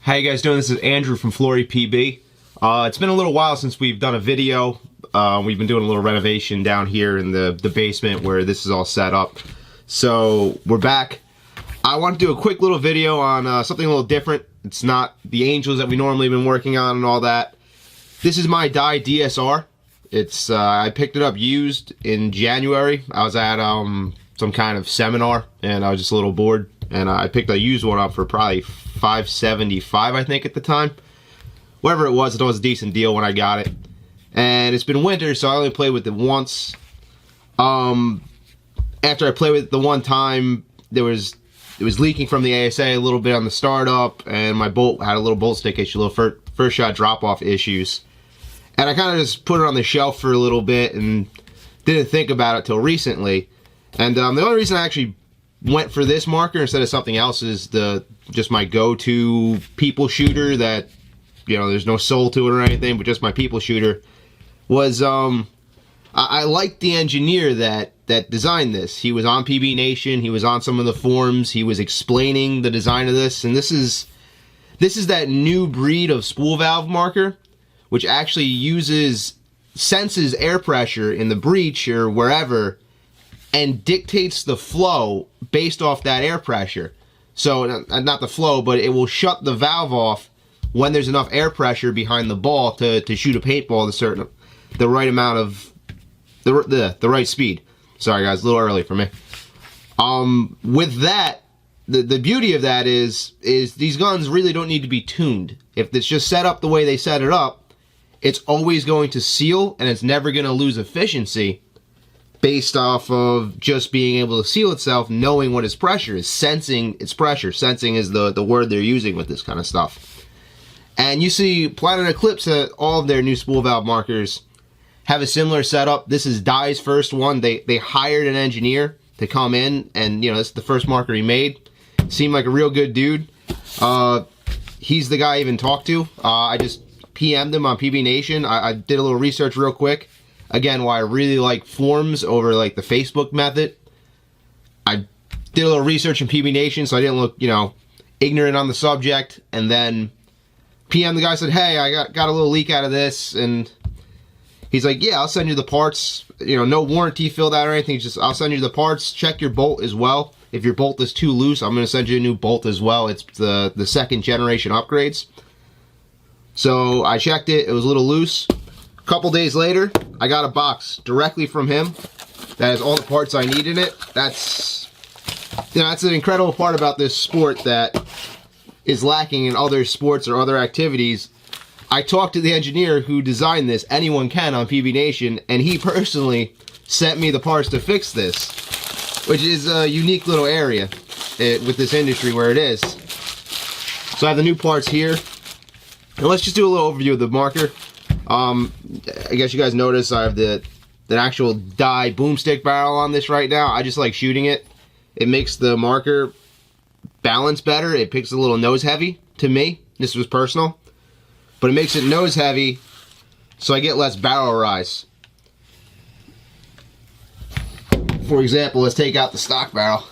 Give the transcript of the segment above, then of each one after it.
How you guys doing? This is Andrew from FloryPB. It's been a little while since we've done a video. We've been doing a little renovation down here in the basement where this is all set up. So we're back. I want to do a quick little video on something a little different. It's not the angels that we normally been working on and all that. This is my Dye DSR. It's I picked it up used in January. I was at some kind of seminar and I was just a little bored, and I picked a used one up for probably $575, I think, at the time. Whatever it was a decent deal when I got it. And it's been winter, so I only played with it once. After I played with it the one time, it was leaking from the ASA a little bit on the startup, and my bolt had a little bolt stick issue, little first shot drop off issues. And I kind of just put it on the shelf for a little bit and didn't think about it till recently. And the only reason I actually went for this marker instead of something else is just my go-to people shooter that, you know, there's no soul to it or anything, but just my people shooter was I liked the engineer that designed this. He was on PB Nation, he was on some of the forums, he was explaining the design of this, and this is that new breed of spool valve marker which actually senses air pressure in the breech or wherever and dictates the flow based off that air pressure. So, not the flow, but it will shut the valve off when there's enough air pressure behind the ball to shoot a paintball at the right amount of, the right speed. Sorry guys, a little early for me. With that, the beauty of that is these guns really don't need to be tuned. If it's just set up the way they set it up, it's always going to seal and it's never going to lose efficiency based off of just being able to seal itself, knowing what its pressure is, sensing its pressure. Sensing is the word they're using with this kind of stuff. And you see Planet Eclipse, all of their new spool valve markers have a similar setup. This is Dye's first one. They hired an engineer to come in, and you know, this is the first marker he made. Seemed like a real good dude. He's the guy I even talked to. I just PM'd him on PB Nation. I did a little research real quick. Again, why I really like forums over like the Facebook method. I did a little research in PB Nation, so I didn't look, you know, ignorant on the subject. And then PM the guy said, "Hey, I got a little leak out of this," and he's like, "Yeah, I'll send you the parts. You know, no warranty filled out or anything. Just I'll send you the parts. Check your bolt as well. If your bolt is too loose, I'm going to send you a new bolt as well. It's the second generation upgrades." So I checked it. It was a little loose. A couple days later, I got a box directly from him that has all the parts I need in it. That's an incredible part about this sport that is lacking in other sports or other activities. I talked to the engineer who designed this, anyone can, on PB Nation, and he personally sent me the parts to fix this, which is a unique little area with this industry where it is. So I have the new parts here. And let's just do a little overview of the marker. I guess you guys notice I have the actual Dye boomstick barrel on this right now. I just like shooting it. It makes the marker balance better. It picks a little nose heavy to me. This was personal. But it makes it nose heavy so I get less barrel rise. For example, let's take out the stock barrel.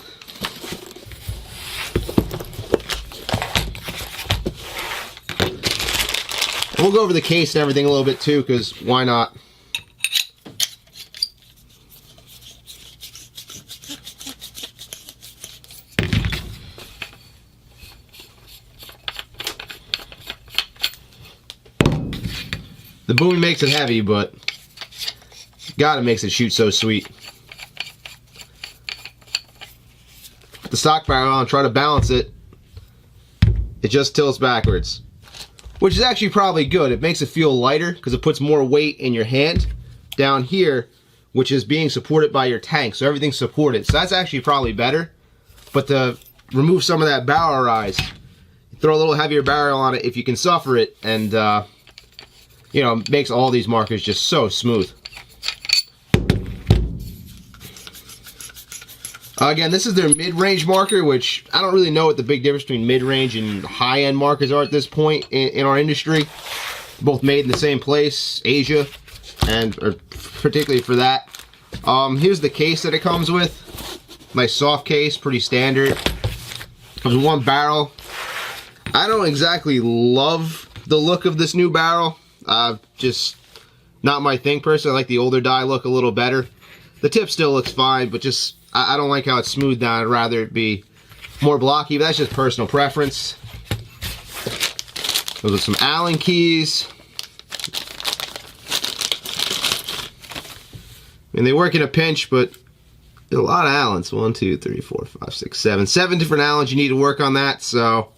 We'll go over the case and everything a little bit too, because why not? The boom makes it heavy, but God, it makes it shoot so sweet. Put the stock barrel on, try to balance it. It just tilts backwards, which is actually probably good. It makes it feel lighter because it puts more weight in your hand down here, which is being supported by your tank. So everything's supported. So that's actually probably better. But to remove some of that barrel rise, throw a little heavier barrel on it if you can suffer it, and you know, makes all these markers just so smooth. Again, this is their mid-range marker, which I don't really know what the big difference between mid-range and high-end markers are at this point in our industry. Both made in the same place, Asia, and particularly for that. Here's the case that it comes with. Nice soft case, pretty standard. Comes with one barrel. I don't exactly love the look of this new barrel. Just not my thing personally. I like the older Dye look a little better. The tip still looks fine, but just I don't like how it's smoothed down. I'd rather it be more blocky, but that's just personal preference. Those are some Allen keys. And they work in a pinch, but a lot of Allens. 1, 2, 3, 4, 5, 6, 7. 7 different Allens you need to work on that, so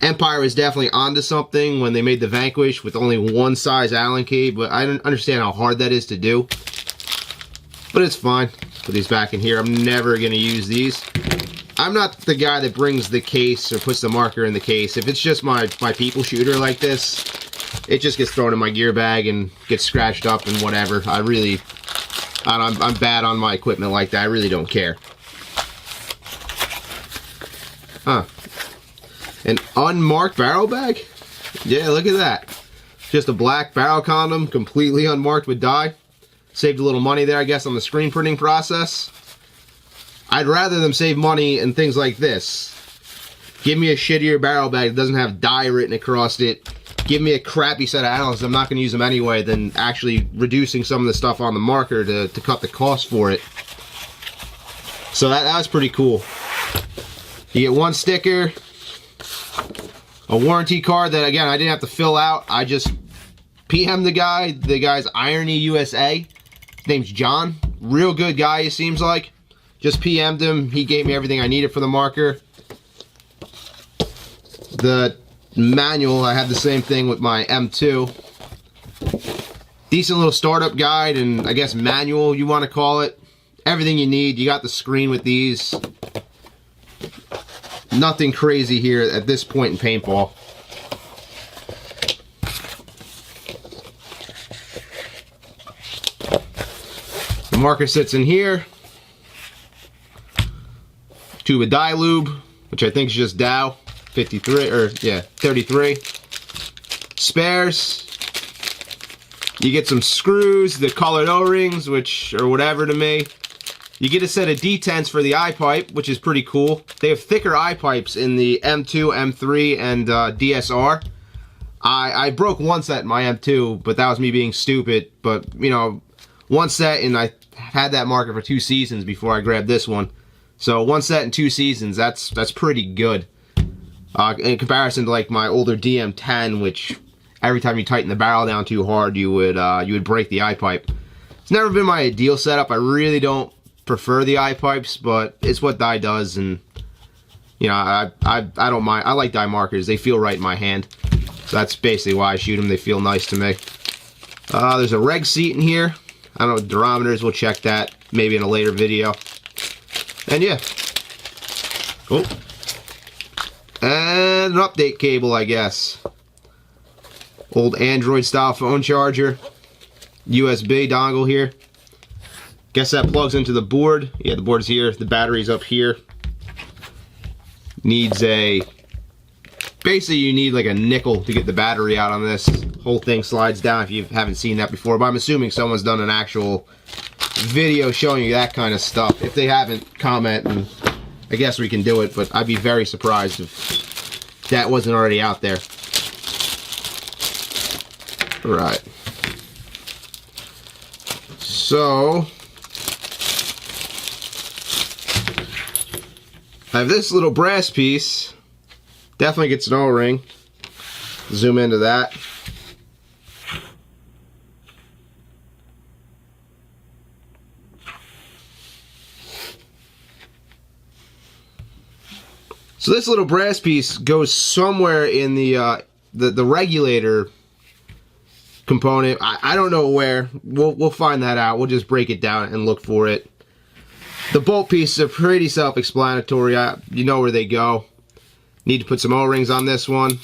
Empire is definitely onto something when they made the Vanquish with only one size Allen key, but I don't understand how hard that is to do. But it's fine. Put these back in here. I'm never going to use these. I'm not the guy that brings the case or puts the marker in the case. If it's just my people shooter like this, it just gets thrown in my gear bag and gets scratched up and whatever. I'm bad on my equipment like that. I really don't care. Huh. An unmarked barrel bag? Yeah, look at that. Just a black barrel condom, completely unmarked with Dye. Saved a little money there, I guess, on the screen printing process. I'd rather them save money in things like this. Give me a shittier barrel bag that doesn't have Dye written across it. Give me a crappy set of Allens, I'm not going to use them anyway, than actually reducing some of the stuff on the marker to cut the cost for it. So that was pretty cool. You get one sticker, a warranty card that, again, I didn't have to fill out. I just PM'd the guy's Irony USA. His name's John. Real good guy, he seems like. Just PM'd him. He gave me everything I needed for the marker. The manual, I had the same thing with my M2. Decent little startup guide and I guess manual you want to call it. Everything you need. You got the screen with these. Nothing crazy here at this point in paintball. The marker sits in here. Tube of Dye lube, which I think is just Dow. 53, or yeah, 33. Spares. You get some screws, the colored O-rings, which are whatever to me. You get a set of detents for the eye pipe, which is pretty cool. They have thicker eye pipes in the M2, M3, and DSR. I broke one set in my M2, but that was me being stupid. But, you know, one set, and I had that marker for 2 seasons before I grabbed this one. So one set in 2 seasons, that's pretty good. In comparison to like my older DM10, which every time you tighten the barrel down too hard, you would break the eye pipe. It's never been my ideal setup. I really don't prefer the eye pipes, but it's what Dye does, and you know I don't mind. I like Dye markers. They feel right in my hand. So that's basically why I shoot them. They feel nice to me. There's a reg seat in here. I don't know, durometers. We'll check that maybe in a later video. And yeah. Oh. And an update cable, I guess. Old Android style phone charger. USB dongle here. Guess that plugs into the board. Yeah, the board's here. The battery's up here. Needs a... Basically, you need like a nickel to get the battery out on this. Whole thing slides down if you haven't seen that before. But I'm assuming someone's done an actual video showing you that kind of stuff. If they haven't, comment and I guess we can do it, but I'd be very surprised if that wasn't already out there. Right. So, I have this little brass piece. Definitely gets an O-ring. Zoom into that. So this little brass piece goes somewhere in the regulator component. I don't know where. We'll find that out. We'll just break it down and look for it. The bolt pieces are pretty self-explanatory. You know where they go. Need to put some O-rings on this one.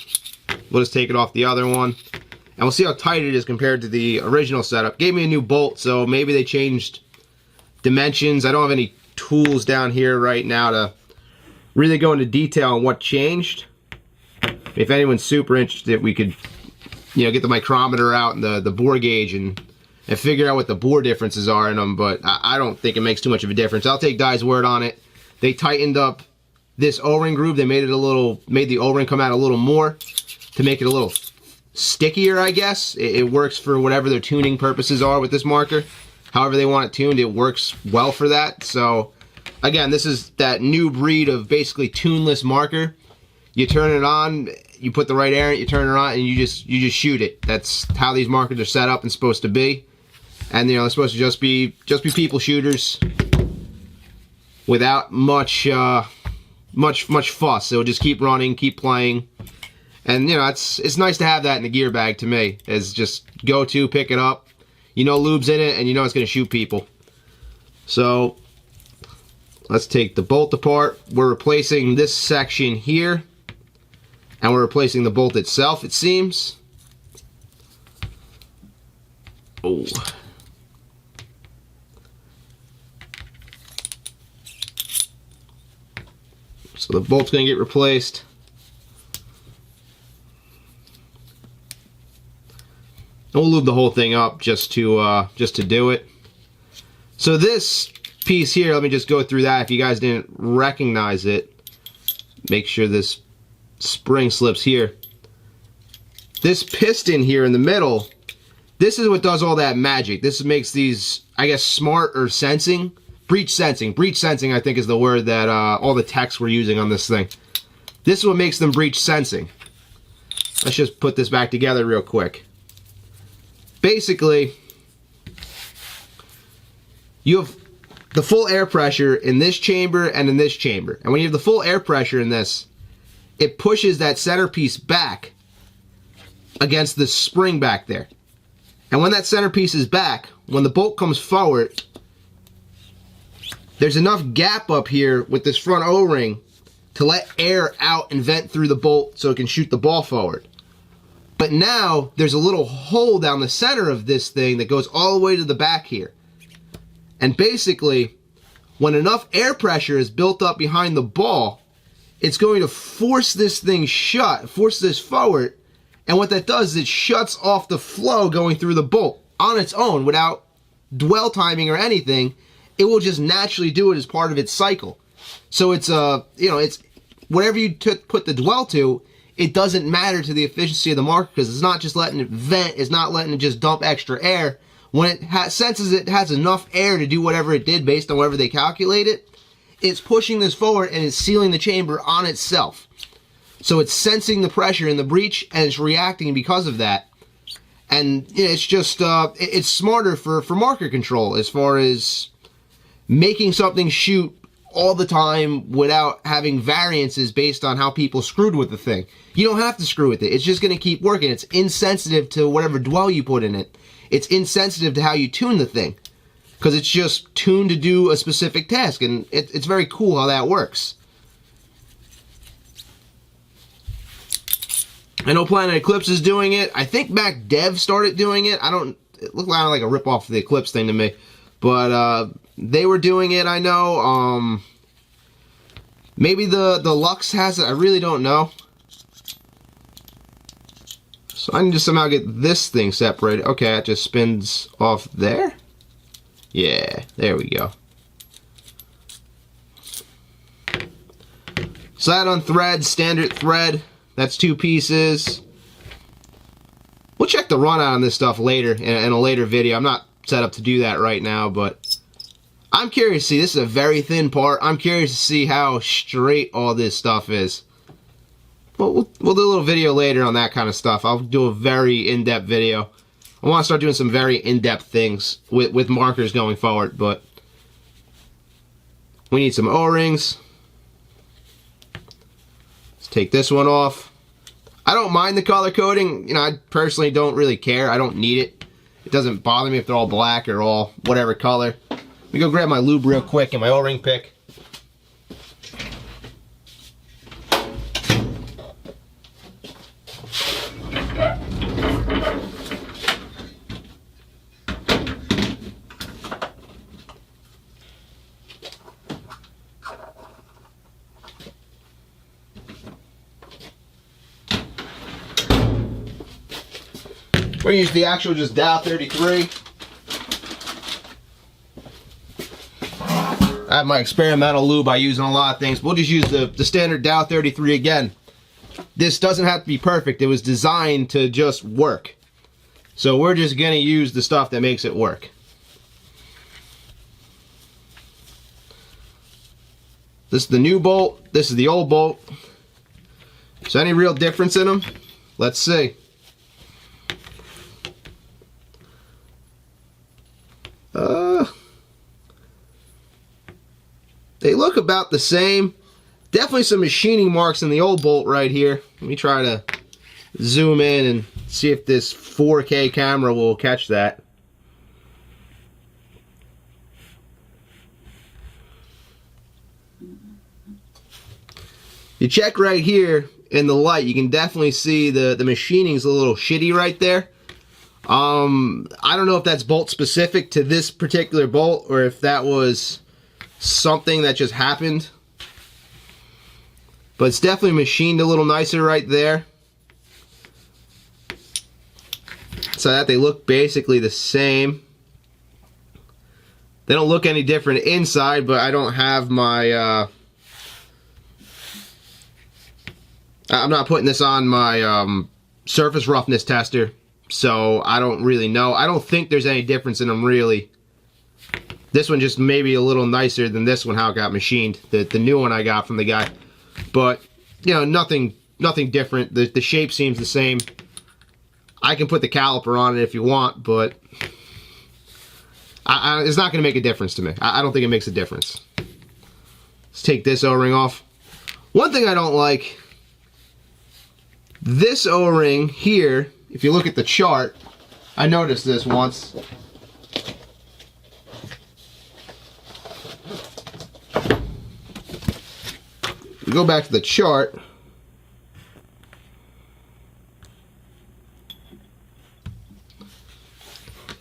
We'll just take it off the other one. And we'll see how tight it is compared to the original setup. Gave me a new bolt, so maybe they changed dimensions. I don't have any tools down here right now to really go into detail on what changed. If anyone's super interested, we could, you know, get the micrometer out and the bore gauge and figure out what the bore differences are in them, but I don't think it makes too much of a difference. I'll take Dye's word on it. They tightened up this O-ring groove. They made the O-ring come out a little more to make it a little stickier, I guess. It works for whatever their tuning purposes are with this marker. However they want it tuned, it works well for that. So again, this is that new breed of basically tuneless marker. You turn it on, you put the right air in it, you turn it on, and you just shoot it. That's how these markers are set up and supposed to be. And you know, they're supposed to just be people shooters without much fuss. So just keep running, keep playing. And you know, it's nice to have that in the gear bag to me. Is just go to, pick it up. You know lube's in it, and you know it's going to shoot people. So let's take the bolt apart. We're replacing this section here, and we're replacing the bolt itself, it seems. Oh. So the bolt's going to get replaced. We'll lube the whole thing up just to do it. So this piece here, let me just go through that if you guys didn't recognize it. Make sure this spring slips here. This piston here in the middle, this is what does all that magic. This makes these, I guess, smart or sensing. Breach sensing. Breach sensing, I think, is the word that all the techs were using on this thing. This is what makes them breach sensing. Let's just put this back together real quick. Basically, you have the full air pressure in this chamber and in this chamber. And when you have the full air pressure in this, it pushes that centerpiece back against the spring back there. And when that centerpiece is back, when the bolt comes forward, there's enough gap up here with this front O-ring to let air out and vent through the bolt so it can shoot the ball forward. But now there's a little hole down the center of this thing that goes all the way to the back here. And basically, when enough air pressure is built up behind the ball, it's going to force this thing shut, force this forward, and what that does is it shuts off the flow going through the bolt on its own without dwell timing or anything. It will just naturally do it as part of its cycle. So it's it's whatever you put the dwell to, it doesn't matter to the efficiency of the marker because it's not just letting it vent, it's not letting it just dump extra air. When it senses it has enough air to do whatever it did based on whatever they calculate it, it's pushing this forward and it's sealing the chamber on itself. So it's sensing the pressure in the breech and it's reacting because of that. And you know, it's just it's smarter for marker control as far as making something shoot all the time without having variances based on how people screwed with the thing. You don't have to screw with it. It's just going to keep working. It's insensitive to whatever dwell you put in it. It's insensitive to how you tune the thing because it's just tuned to do a specific task, and it's very cool how that works. I know Planet Eclipse is doing it. I think Mac Dev started doing it. It looked like a rip-off of the Eclipse thing to me. But they were doing it, I know. Maybe the Lux has it. I really don't know. So I need to somehow get this thing separated. Okay, it just spins off there. Yeah, there we go. So that on thread, standard thread. That's 2 pieces. We'll check the run out on this stuff later in a later video. I'm not set up to do that right now, but I'm curious to see. This is a very thin part. I'm curious to see how straight all this stuff is. But we'll do a little video later on that kind of stuff. I'll do a very in-depth video. I want to start doing some very in-depth things with markers going forward, but we need some O-rings. Let's take this one off. I don't mind the color coding. You know, I personally don't really care. I don't need it. It doesn't bother me if they're all black or all whatever color. Let me go grab my lube real quick and my O-ring pick. We're going to use the actual just Dow 33. I have my experimental lube I use on a lot of things. We'll just use the standard Dow 33 again. This doesn't have to be perfect. It was designed to just work. So we're just going to use the stuff that makes it work. This is the new bolt. This is the old bolt. Is there any real difference in them? Let's see. They look about the same. Definitely some machining marks in the old bolt right here. Let me try to zoom in and see if this 4K camera will catch that. You check right here in the light, you can definitely see the machining's a little shitty right there. I don't know if that's bolt specific to this particular bolt or if that was something that just happened. But it's definitely machined a little nicer right there. So that they look basically the same. They don't look any different inside, but I don't have my... I'm not putting this on my surface roughness tester, so I don't really know. I don't think there's any difference in them really. This one just maybe a little nicer than this one, how it got machined. The new one I got from the guy. But, you know, nothing different. The shape seems the same. I can put the caliper on it if you want, but it's not going to make a difference to me. I don't think it makes a difference. Let's take this O-ring off. One thing I don't like, this O-ring here, if you look at the chart, I noticed this once. We go back to the chart.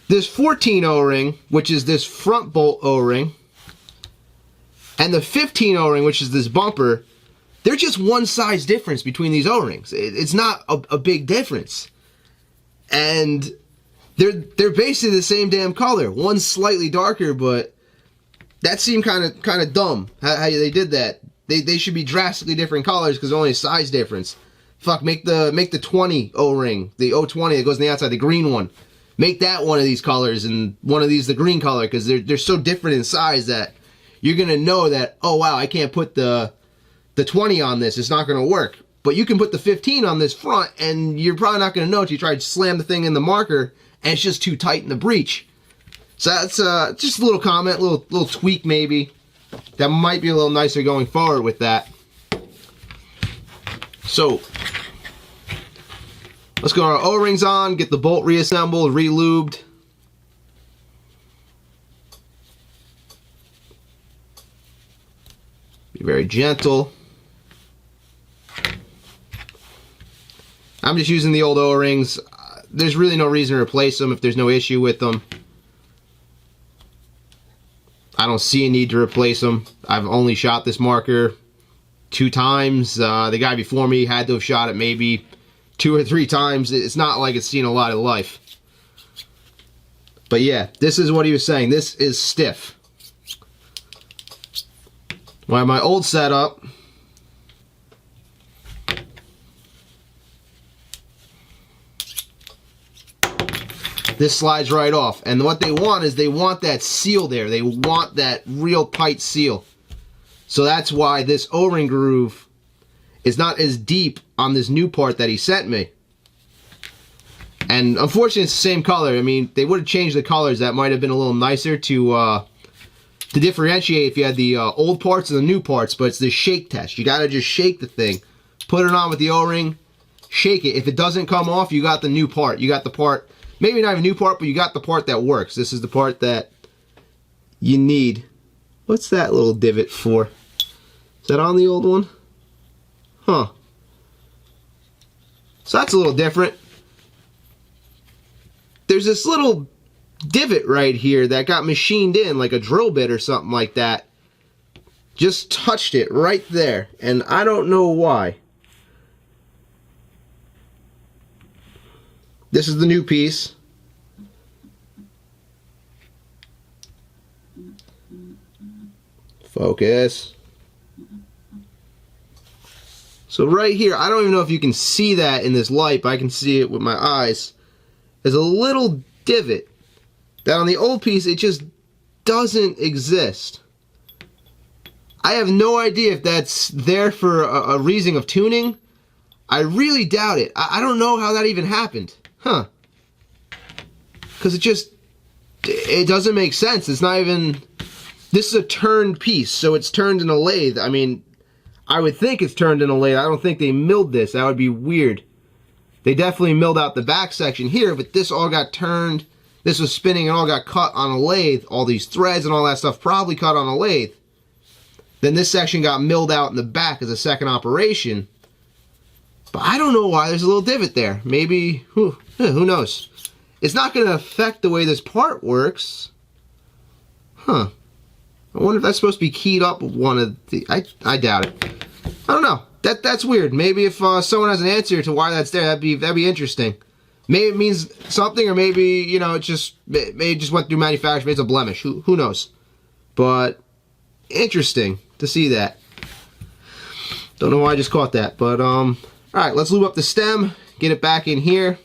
This 14 O-ring, which is this front bolt O-ring, and the 15 O-ring, which is this bumper, they're just one size difference between these O-rings. It's not a big difference. And they're basically the same damn color. One's slightly darker, but that seemed kind of dumb how they did that. They should be drastically different colors because only a size difference. Fuck, make the 20 O-ring, the O20 that goes on the outside, the green one. Make that one of these colors and one of these the green color, because they're so different in size that you're gonna know that, oh wow, I can't put the 20 on this, it's not gonna work. But you can put the 15 on this front and you're probably not gonna know it. You try to slam the thing in the marker and it's just too tight in the breech. So that's just a little comment, little tweak maybe. That might be a little nicer going forward with that. So let's go our O-rings on, get the bolt reassembled, re-lubed. Be very gentle. I'm just using the old O-rings. There's really no reason to replace them if there's no issue with them. I don't see a need to replace them. I've only shot this marker 2 times. The guy before me had to have shot it maybe 2 or 3 times. It's not like it's seen a lot of life. But yeah, this is what he was saying. This is stiff. While my old setup, this slides right off. And what they want is they want that seal there. They want that real tight seal. So that's why this O-ring groove is not as deep on this new part that he sent me. And unfortunately it's the same color. I mean, they would have changed the colors. That might have been a little nicer to differentiate if you had the old parts and the new parts. But it's the shake test. You gotta just shake the thing. Put it on with the O-ring. Shake it. If it doesn't come off, you got the new part. You got the part, maybe not even a new part, but you got the part that works. This is the part that you need. What's that little divot for? Is that on the old one? Huh. So that's a little different. There's this little divot right here that got machined in like a drill bit or something like that. Just touched it right there, and I don't know why. This is the new piece. Focus. So right here, I don't even know if you can see that in this light, but I can see it with my eyes. There's a little divot that on the old piece, it just doesn't exist. I have no idea if that's there for a reason of tuning. I really doubt it. I don't know how that even happened. Huh. Because it doesn't make sense. It's not even... This is a turned piece, so it's turned in a lathe. I mean, I would think it's turned in a lathe. I don't think they milled this. That would be weird. They definitely milled out the back section here, but this all got turned. This was spinning and all got cut on a lathe. All these threads and all that stuff probably cut on a lathe. Then this section got milled out in the back as a second operation. But I don't know why there's a little divot there. Maybe, who knows? It's not going to affect the way this part works. Huh. I wonder if that's supposed to be keyed up with one of the... I doubt it. I don't know. That's weird. Maybe if someone has an answer to why that's there, that'd be interesting. Maybe it means something, or maybe, you know, maybe it just went through manufacturing. Maybe it's a blemish. Who knows? But interesting to see that. Don't know why I just caught that, but all right, let's lube up the stem, get it back in here.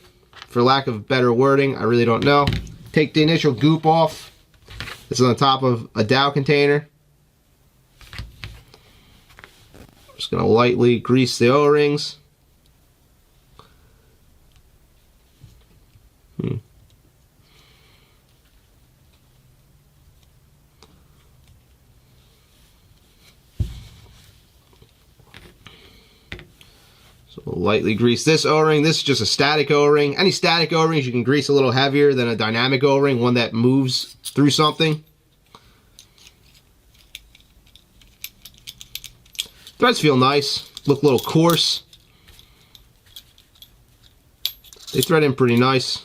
For lack of better wording, I really don't know. Take the initial goop off. This is on top of a Dow container. Just gonna lightly grease the O-rings. So we'll lightly grease this O-ring. This is just a static O-ring. Any static O-rings you can grease a little heavier than a dynamic O-ring, one that moves through something. Threads feel nice, look a little coarse. They thread in pretty nice.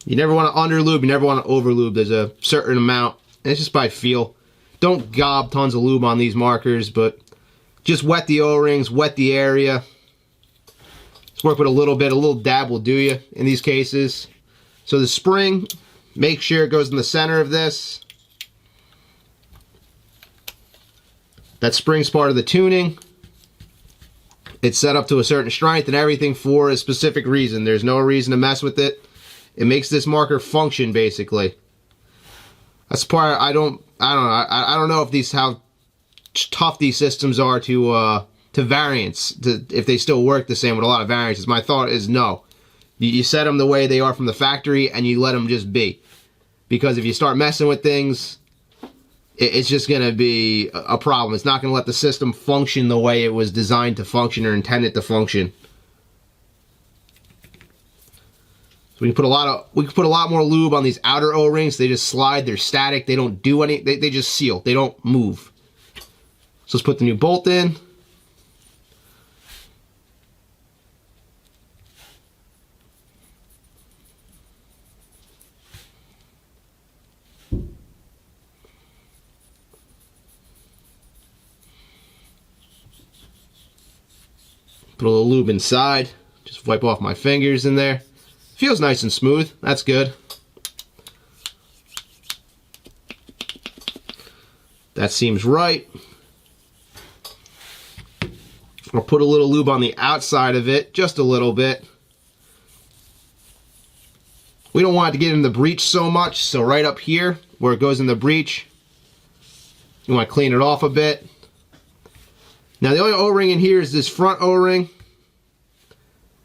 You never want to underlube, you never want to overlube. There's a certain amount, and it's just by feel. Don't gob tons of lube on these markers, but just wet the O-rings, wet the area. Just work with a little dab will do you in these cases. So the spring, make sure it goes in the center of this. That spring's part of the tuning. It's set up to a certain strength and everything for a specific reason. There's no reason to mess with it. It makes this marker function, basically. That's the part I don't know if how tough these systems are to variants, if they still work the same with a lot of variances. My thought is no. You set them the way they are from the factory and you let them just be. Because if you start messing with things, it's just going to be a problem. It's not going to let the system function the way it was designed to function or intended to function. So we can put a lot more lube on these outer O-rings. They just slide, they're static, they don't do any, they just seal, they don't move. So let's put the new bolt in. Put a little lube inside, just wipe off my fingers in there. Feels nice and smooth, that's good. That seems right. I'll put a little lube on the outside of it, just a little bit. We don't want it to get in the breech so much, so right up here, where it goes in the breech, you want to clean it off a bit. Now the only O-ring in here is this front O-ring,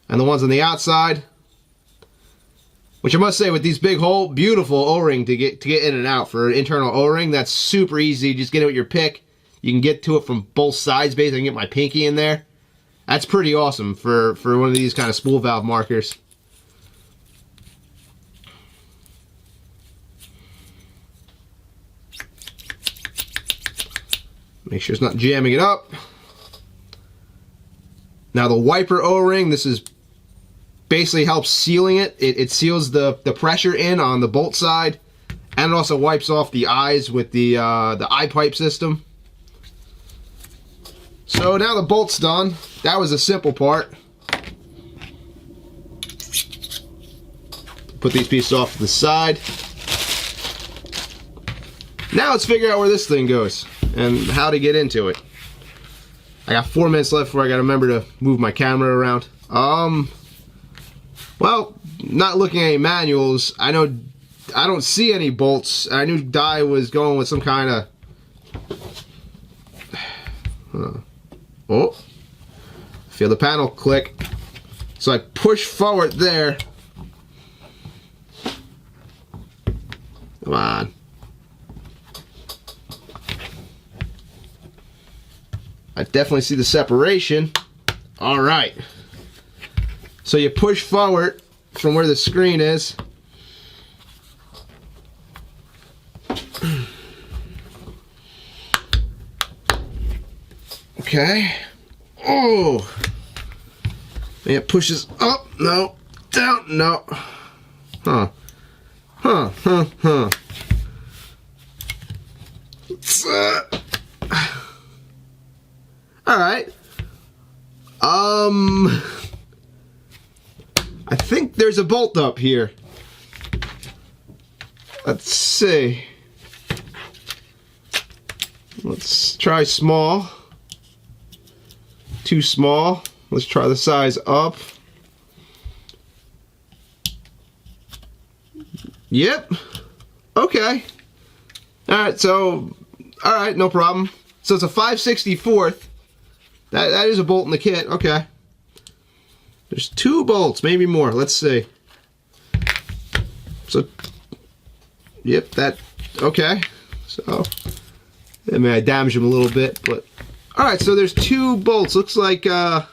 and the ones on the outside. Which I must say, with these big hole, beautiful O-ring to get in and out for an internal O-ring. That's super easy. Just get it with your pick. You can get to it from both sides, basically. I can get my pinky in there. That's pretty awesome for one of these kind of spool valve markers. Make sure it's not jamming it up. Now the wiper O-ring, this is basically helps sealing it. It seals the pressure in on the bolt side, and it also wipes off the eyes with the eye pipe system. So now the bolt's done. That was a simple part. Put these pieces off to the side. Now let's figure out where this thing goes and how to get into it. I got 4 minutes left before I gotta remember to move my camera around. Well, not looking at any manuals, I don't see any bolts. I knew Dye was going with some kind of... Oh, feel the panel click. So I push forward there. Come on. I definitely see the separation. All right. So you push forward from where the screen is. Okay. Oh. And it pushes up. No. Down. No. Huh. Huh. Huh. Huh. All right. I think there's a bolt up here. Let's see. Let's try small. Too small. Let's try the size up. Yep. Okay. Alright, so... Alright, no problem. So it's a 5/64. That is a bolt in the kit. Okay. There's 2 bolts, maybe more. Let's see. So... Yep, that... Okay. So... I mean, I damaged them a little bit, but... Alright, so there's 2 bolts. Looks like, a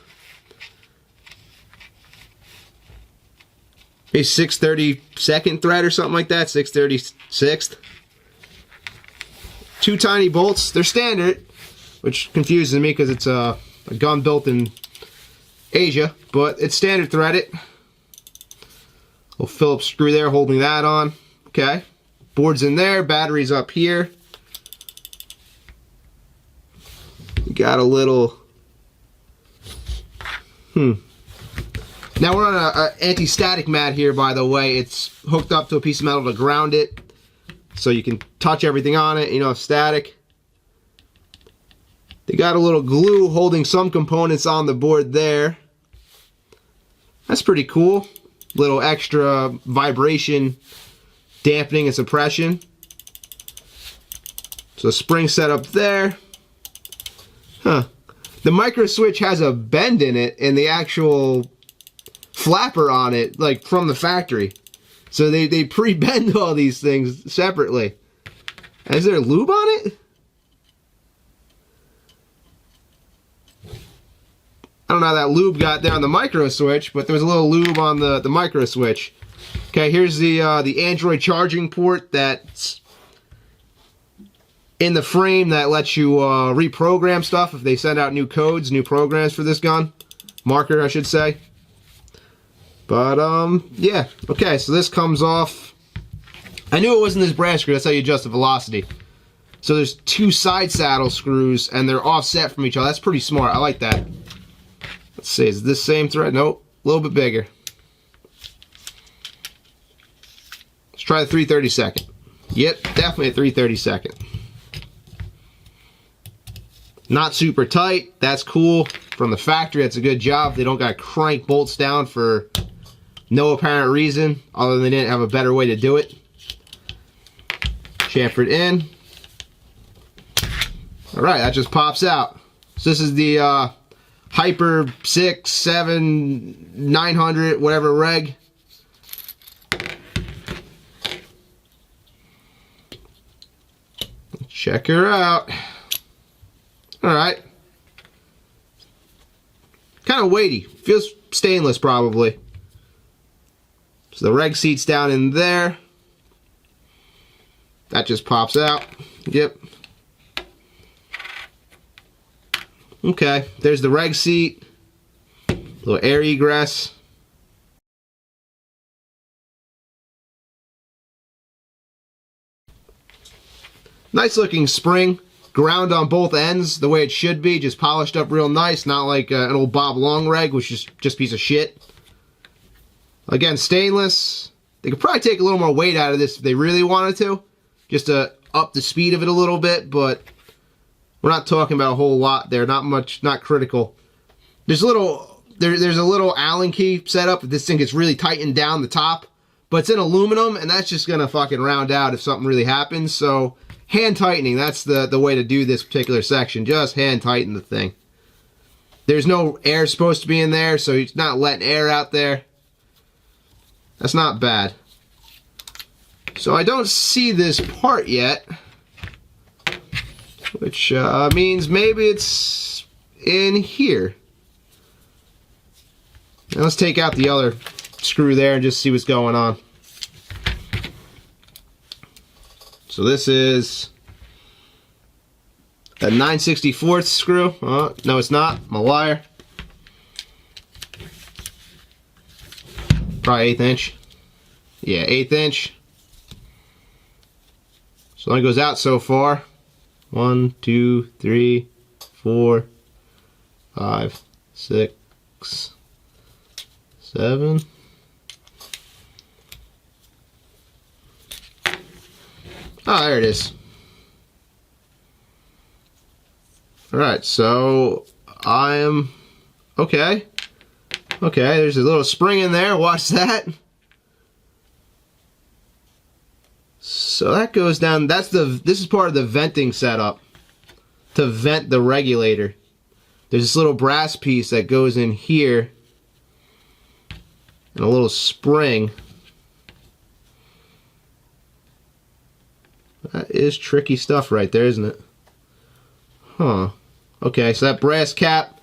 6/32 thread or something like that. 6/36. 2 tiny bolts. They're standard, which confuses me because it's a gun built in Asia, but it's standard threaded. Little Phillips screw there holding that on. Okay. Board's in there. Battery's up here. Got a little... Now we're on an anti-static mat here, by the way. It's hooked up to a piece of metal to ground it, so you can touch everything on it, you know, static. They got a little glue holding some components on the board there. That's pretty cool. Little extra vibration dampening and suppression. So spring set up there. Huh. The micro switch has a bend in it and the actual flapper on it, like from the factory. So they pre-bend all these things separately. Is there lube on it? I don't know how that lube got there on the micro switch, but there's a little lube on the micro switch. Okay, here's the Android charging port that's in the frame that lets you reprogram stuff if they send out new codes, new programs for this gun. Marker, I should say. But, yeah. Okay, so this comes off. I knew it wasn't this brass screw. That's how you adjust the velocity. So there's 2 side saddle screws, and they're offset from each other. That's pretty smart. I like that. Let's see. Is this same thread? Nope. A little bit bigger. Let's try the 3/32. Yep, definitely a 3/32. Not super tight. That's cool. From the factory, that's a good job. They don't got to crank bolts down for no apparent reason, other than they didn't have a better way to do it. Chamfered in. Alright, that just pops out. So this is the Hyper 6, 7, 900, whatever reg. Check her out. Alright. Kind of weighty. Feels stainless, probably. So the reg seat's down in there. That just pops out. Yep. Okay, there's the reg seat. Little air egress. Nice looking spring. ground on both ends the way it should be, just polished up real nice, not like an old Bob Long reg, which is just a piece of shit. Again, stainless. They could probably take a little more weight out of this if they really wanted to, just to up the speed of it a little bit, but we're not talking about a whole lot there, not much, not critical. There's a little Allen key setup if this thing gets really tightened down the top, but it's in aluminum, and that's just gonna fucking round out if something really happens. So hand tightening, that's the way to do this particular section. Just hand tighten the thing. There's no air supposed to be in there, so it's not letting air out there. That's not bad. So I don't see this part yet, which means maybe it's in here. Now let's take out the other screw there and just see what's going on. So this is a 9/64 screw. Oh, no, it's not. I'm a liar. Probably 1/8 inch. Yeah, 1/8 inch. So it goes out so far. 1, 2, 3, 4, 5, 6, 7. Oh, there it is. Alright, so I am okay. Okay, there's a little spring in there. Watch that. So that goes down. This is part of the venting setup to vent the regulator. There's this little brass piece that goes in here and a little spring. That is tricky stuff right there, isn't it? Huh. Okay, so that brass cap,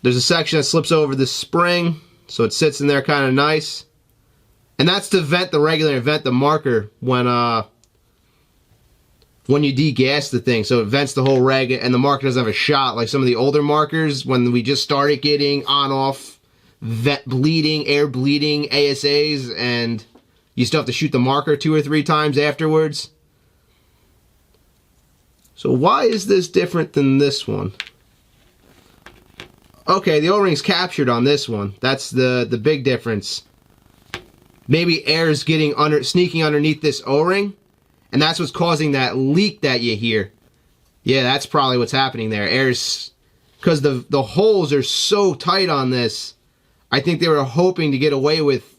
there's a section that slips over the spring, so it sits in there kind of nice. And that's to vent the regulator, vent the marker when you degas the thing. So it vents the whole reg, and the marker doesn't have a shot like some of the older markers when we just started getting on-off bleeding, air bleeding ASAs, and you still have to shoot the marker 2 or 3 times afterwards. So why is this different than this one? Okay, the O-ring's captured on this one. That's the big difference. Maybe air is sneaking underneath this O-ring, and that's what's causing that leak that you hear. Yeah, that's probably what's happening there. Air's, because the holes are so tight on this, I think they were hoping to get away with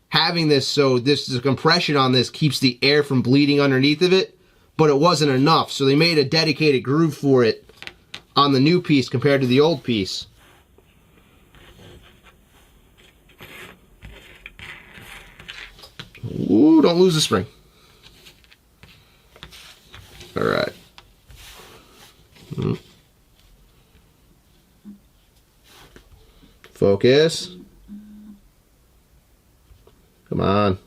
having this so the compression on this keeps the air from bleeding underneath of it, but it wasn't enough, so they made a dedicated groove for it on the new piece compared to the old piece. Ooh, don't lose the spring. Alright. Focus. Come on.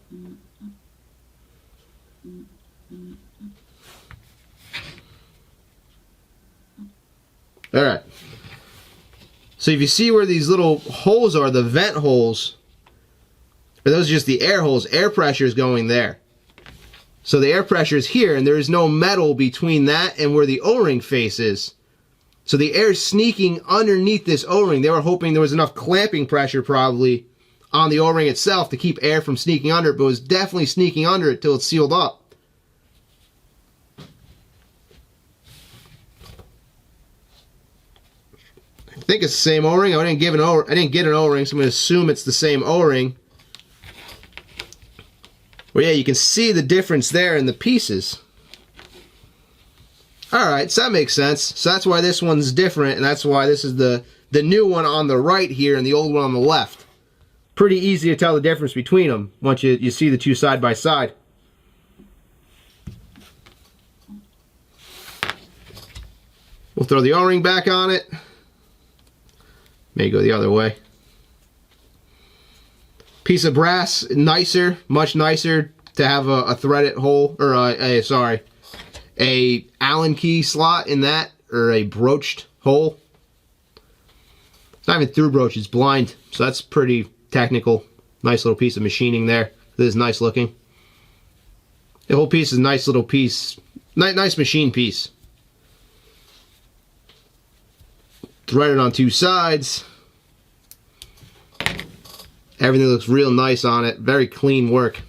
Alright. So if you see where these little holes are, the vent holes, or those are just the air holes, air pressure is going there. So the air pressure is here, and there is no metal between that and where the O-ring face is. So the air is sneaking underneath this O-ring. They were hoping there was enough clamping pressure probably on the O-ring itself to keep air from sneaking under it, but it was definitely sneaking under it till it's sealed up. I think it's the same O-ring. I didn't get an O-ring, so I'm going to assume it's the same O-ring. Well, yeah, you can see the difference there in the pieces. Alright, so that makes sense. So that's why this one's different, and that's why this is the new one on the right here and the old one on the left. Pretty easy to tell the difference between them once you see the two side by side. We'll throw the O-ring back on it. May go the other way. Piece of brass, nicer, much nicer to have a threaded hole, or a Allen key slot in that, or a broached hole. It's not even through broach, it's blind, so that's pretty technical. Nice little piece of machining there. This is nice looking. The whole piece is a nice little piece, nice machine piece. thread it on two sides. Everything looks real nice on it. Very clean work.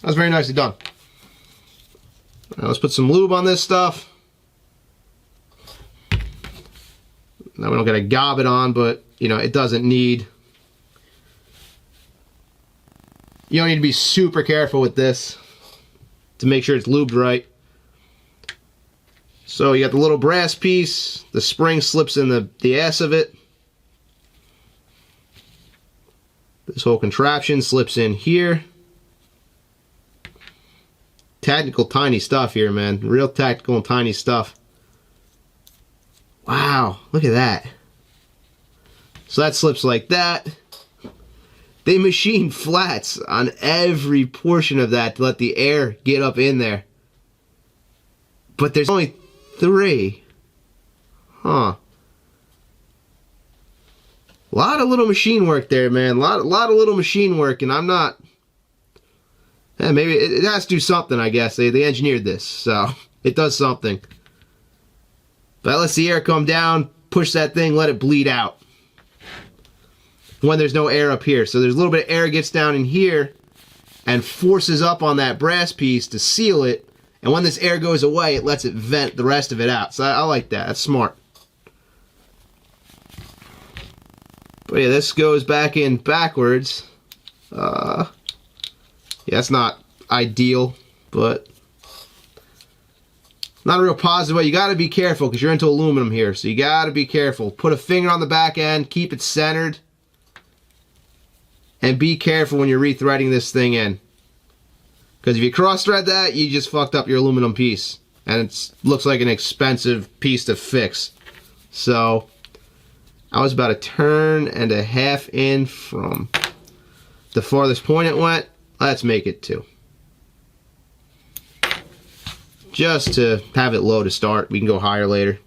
That was very nicely done. Now let's put some lube on this stuff. Now we don't gotta gob it on, but you know, it doesn't need. You don't need to be super careful with this to make sure it's lubed right. So you got the little brass piece, the spring slips in the ass of it. This whole contraption slips in here. Technical, tiny stuff here, man. Real tactical and tiny stuff. Wow, look at that. So that slips like that. They machined flats on every portion of that to let the air get up in there. But there's only 3. Huh. A lot of little machine work there, man. A lot of little machine work, and I'm not. Maybe it has to do something, I guess. They engineered this, so it does something. But that lets the air come down, push that thing, let it bleed out. When there's no air up here. So there's a little bit of air gets down in here and forces up on that brass piece to seal it. And when this air goes away, it lets it vent the rest of it out. So I like that. That's smart. But yeah, this goes back in backwards. Yeah, that's not ideal, but not a real positive way. You got to be careful because you're into aluminum here, so you got to be careful. Put a finger on the back end, keep it centered, and be careful when you're rethreading this thing in. Because if you cross-thread that, you just fucked up your aluminum piece, and it looks like an expensive piece to fix. So I was about 1.5 turns in from the farthest point it went. Let's make it 2. Just to have it low to start. We can go higher later.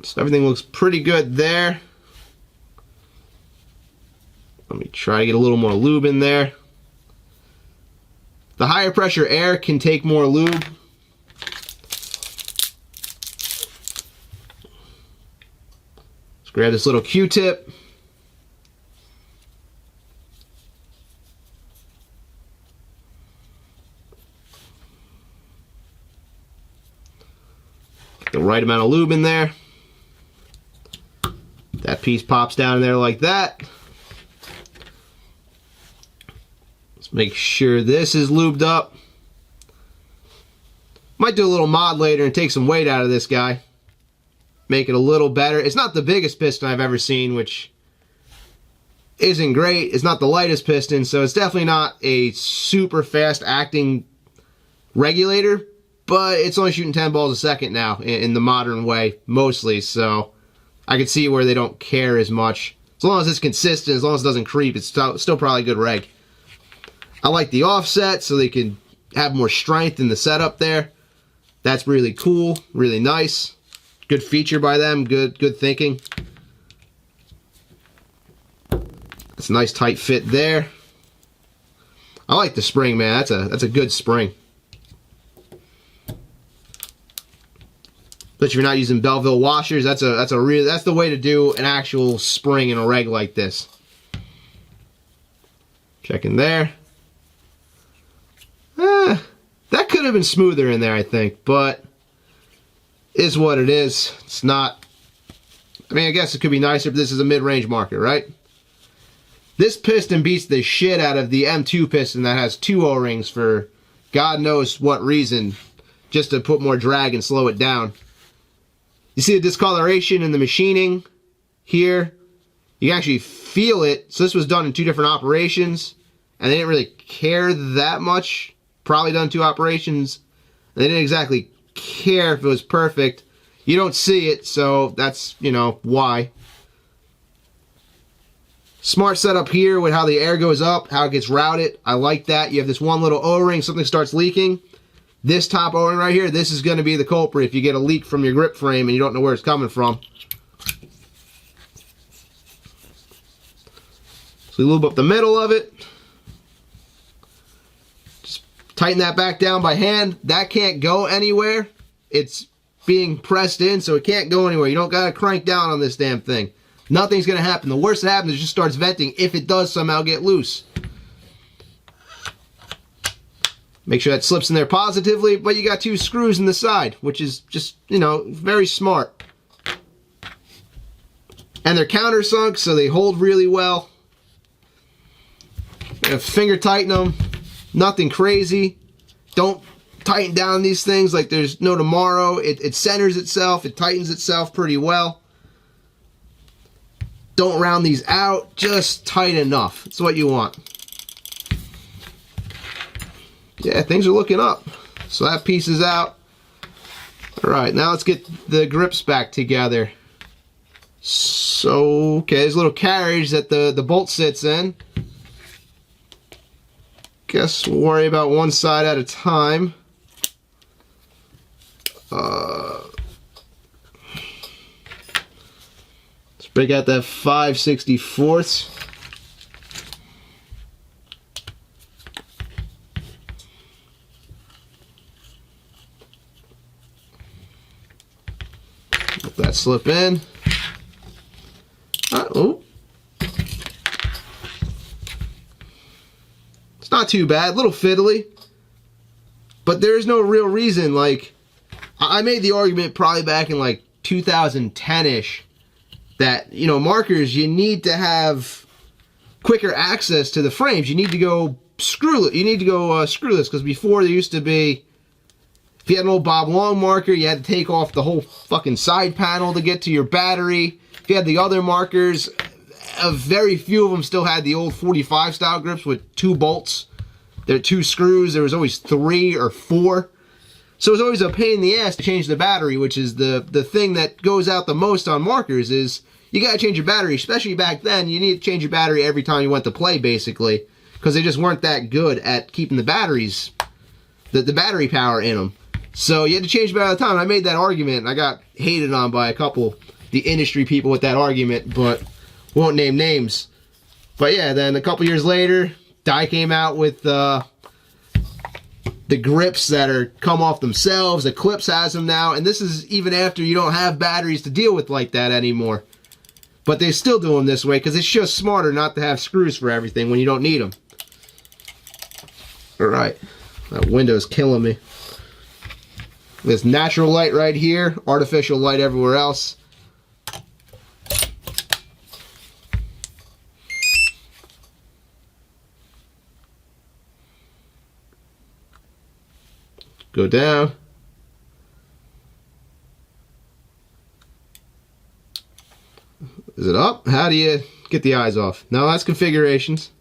So everything looks pretty good there. Let me try to get a little more lube in there. The higher pressure air can take more lube. Let's grab this little Q-tip. Get the right amount of lube in there. That piece pops down in there like that. Let's make sure this is lubed up. Might do a little mod later and take some weight out of this guy. Make it a little better. It's not the biggest piston I've ever seen, which isn't great. It's not the lightest piston, so it's definitely not a super fast acting regulator, but it's only shooting 10 balls a second now in the modern way, mostly, so I can see where they don't care as much. As long as it's consistent, as long as it doesn't creep, it's still probably a good reg. I like the offset so they can have more strength in the setup there. That's really cool, really nice. Good feature by them, good thinking. That's a nice tight fit there. I like the spring, man. That's a good spring. But if you're not using Belleville washers, that's the way to do an actual spring in a reg like this. Check in there. That could have been smoother in there, I think, but is what it is. It's not. I mean, I guess it could be nicer if this is a mid-range market, right? This piston beats the shit out of the M2 piston that has 2 O-rings for God knows what reason, just to put more drag and slow it down. You see the discoloration in the machining here? You can actually feel it. So this was done in 2 different operations, and they didn't really care that much. Probably done 2 operations. They didn't exactly care if it was perfect. You don't see it, so that's, you know, why. Smart setup here with how the air goes up, how it gets routed. I like that. You have this one little O-ring, something starts leaking. This top O-ring right here, this is going to be the culprit if you get a leak from your grip frame and you don't know where it's coming from. So we lube up the middle of it. Just tighten that back down by hand. That can't go anywhere. It's being pressed in, so it can't go anywhere. You don't got to crank down on this damn thing. Nothing's going to happen. The worst that happens is it just starts venting if it does somehow get loose. Make sure that slips in there positively, but you got 2 screws in the side, which is just, you know, very smart. And they're countersunk, so they hold really well. Finger tighten them. Nothing crazy. Don't tighten down these things like there's no tomorrow. It centers itself. It tightens itself pretty well. Don't round these out. Just tight enough. That's what you want. Yeah, things are looking up. So that piece is out. Alright, now let's get the grips back together. So, okay, there's a little carriage that the bolt sits in. Guess we'll worry about one side at a time. Let's break out that 5/64. Let that slip in. Oh. It's not too bad, a little fiddly, but there's no real reason. Like, I made the argument probably back in like 2010-ish that, you know, markers, you need to have quicker access to the frames. You need to go screwless. You need to go screwless, because before there used to be, if you had an old Bob Long marker, you had to take off the whole fucking side panel to get to your battery. If you had the other markers, very few of them still had the old 45 style grips with 2 bolts. There are 2 screws. There was always 3 or 4. So it was always a pain in the ass to change the battery, which is the thing that goes out the most on markers. Is you got to change your battery, especially back then. You need to change your battery every time you went to play, basically, because they just weren't that good at keeping the batteries, the battery power in them. So you had to change it all the time. I made that argument, and I got hated on by a couple the industry people with that argument, but won't name names. But yeah, then a couple years later, Dye came out with the grips that are come off themselves. Eclipse has them now, and this is even after you don't have batteries to deal with like that anymore. But they still do them this way because it's just smarter not to have screws for everything when you don't need them. Alright, that window's killing me. There's natural light right here, artificial light everywhere else. Go down. Is it up? How do you get the eyes off? No, that's configurations.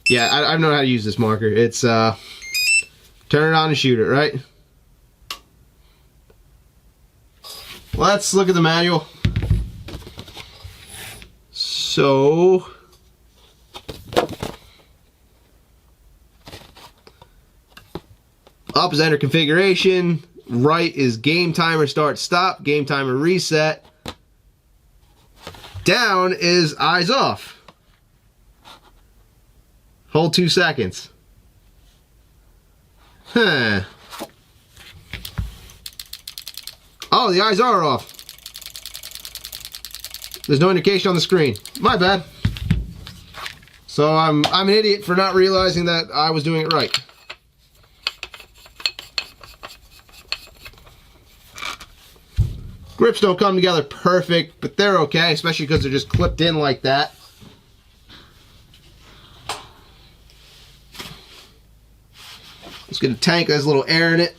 Yeah, I know how to use this marker. It's turn it on and shoot it, right? Let's look at the manual. So up is enter configuration, right is game timer start stop, game timer reset, down is eyes off. Hold 2 seconds. Huh. Oh, the eyes are off. There's no indication on the screen. My bad. So I'm an idiot for not realizing that I was doing it right. Grips don't come together perfect, but they're okay, especially because they're just clipped in like that. Let's get a tank that has a little air in it.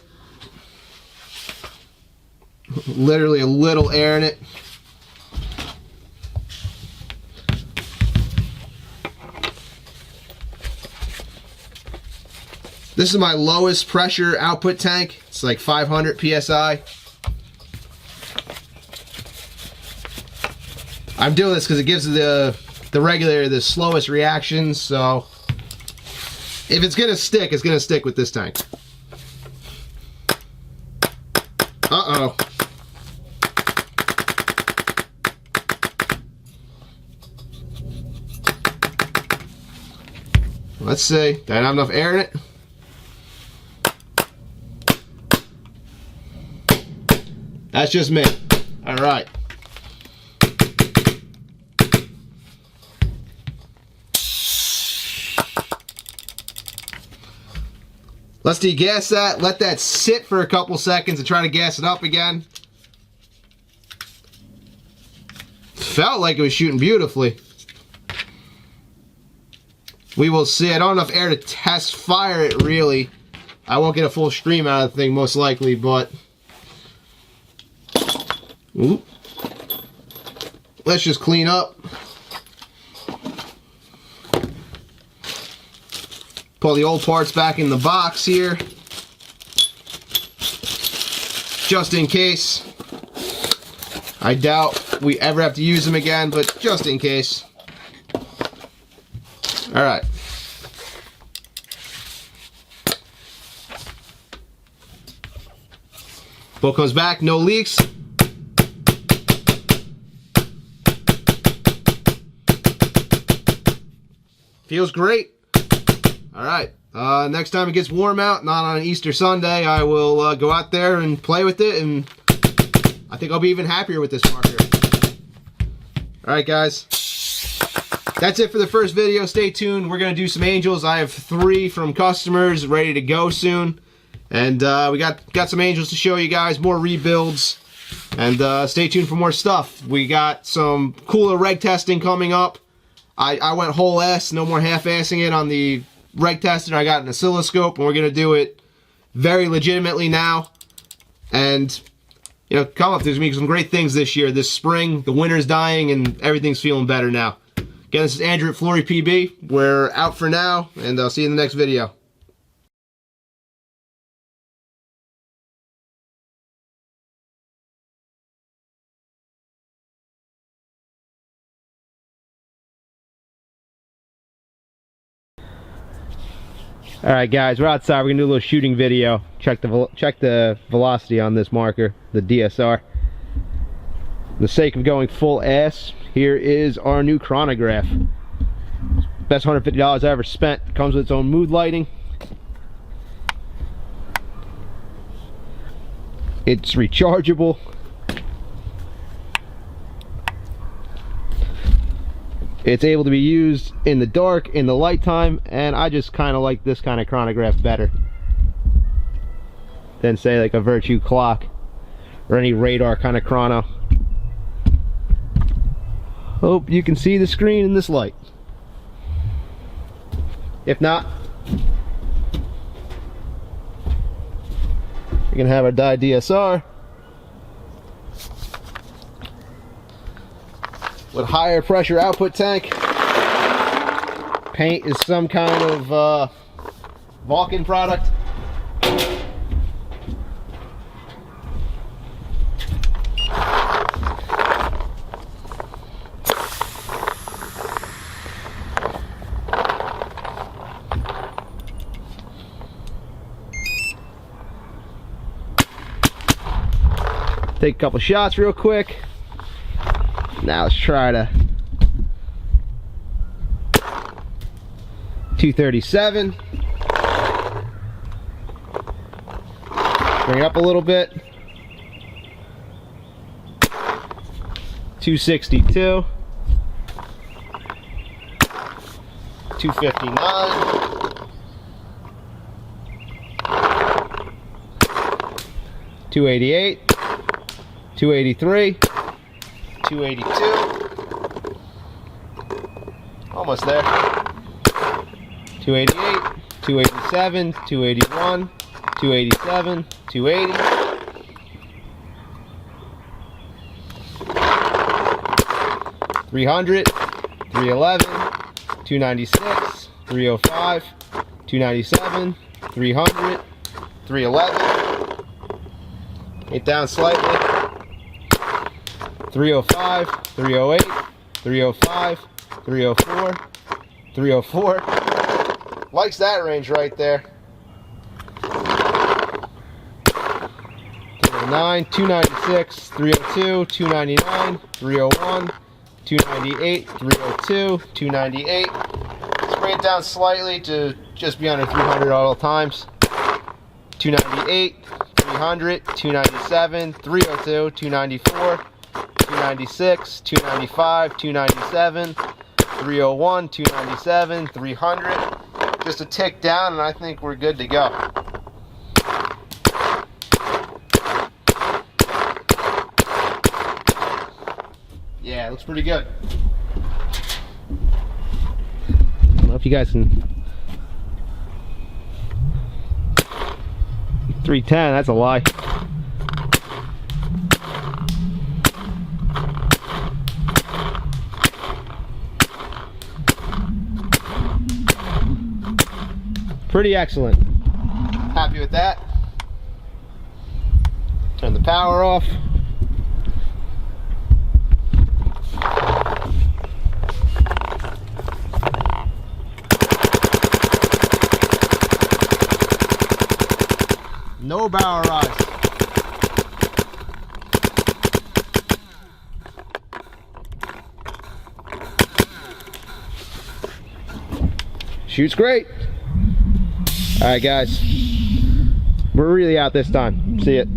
Literally a little air in it. This is my lowest pressure output tank. It's like 500 PSI. I'm doing this because it gives the regulator the slowest reactions, so if it's gonna stick, it's gonna stick with this tank. Uh-oh. Let's see. Did I have enough air in it? That's just me. All right. Let's degas that. Let that sit for a couple seconds and try to gas it up again. Felt like it was shooting beautifully. We will see. I don't have enough air to test fire it really. I won't get a full stream out of the thing most likely, but ooh. Let's just clean up. Pull the old parts back in the box here, just in case. I doubt we ever have to use them again, but just in case. All right. Bolt comes back, no leaks. Feels great. All right. Next time it gets warm out, not on Easter Sunday, I will go out there and play with it, and I think I'll be even happier with this marker. All right, guys. That's it for the first video. Stay tuned. We're going to do some angels. I have 3 from customers ready to go soon. And we got some angels to show you guys, more rebuilds. And stay tuned for more stuff. We got some cooler reg testing coming up. I went whole ass, no more half-assing it on the reg testing. I got an oscilloscope, and we're going to do it very legitimately now. And, you know, come up, there's going to be some great things this year, this spring. The winter's dying, and everything's feeling better now. Again, this is Andrew at FloryPB. We're out for now, and I'll see you in the next video. All right, guys, we're outside. We're gonna do a little shooting video. Check the velocity on this marker, the DSR. For the sake of going full ass, here is our new chronograph. Best $150 I ever spent. Comes with its own mood lighting. It's rechargeable. It's able to be used in the dark, in the light time, and I just kind of like this kind of chronograph better than, say, like a Virtue clock or any radar kind of chrono. Hope you can see the screen in this light. If not, you're gonna have our Dye DSR with higher pressure output tank. Paint is some kind of Vulcan product. Take a couple shots real quick. Now let's try to 237. Bring it up a little bit. 262. 259. 288. 283. 282. Almost there. 288, 287, 281, 287, 280. 300, 311, 296, 305, 297, 300, 311. Get down slightly. 305, 308, 305, 304, 304. Likes that range right there. 309, 296, 302, 299, 301, 298, 302, 298. Let's bring it down slightly to just be under 300 at all times. 298, 300, 297, 302, 294, 296, 295, 297, 301, 297, 300. Just a tick down, and I think we're good to go. Yeah, it looks pretty good. I don't know if you guys can. 310, that's a lie. Pretty excellent. Happy with that. Turn the power off. No power rise. Shoots great. All right, guys. We're really out this time. See it.